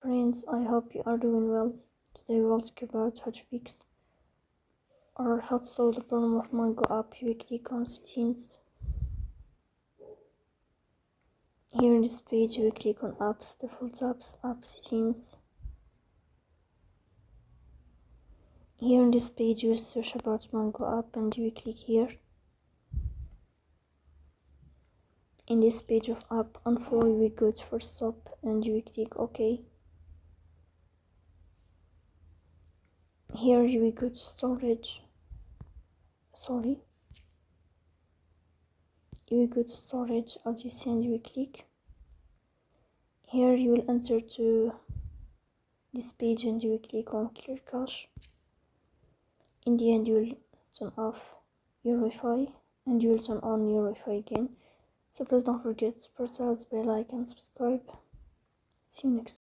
friends, I hope you are doing well. Today we'll talk about how to fix or how to solve the problem of Mango app weekly settings. Here in this page we click on apps, default apps, app settings. Here in this page we'll search about Mango app and we click here. In this page of app info we go to first stop and we click OK. Here we go to storage. You will go to storage as you see and you will click. Here you will enter to this page and you will click on clear cache. In the end you will turn off your Wi-Fi and you will turn on your Wi-Fi again. So please don't forget to press the bell icon and subscribe. See you next time.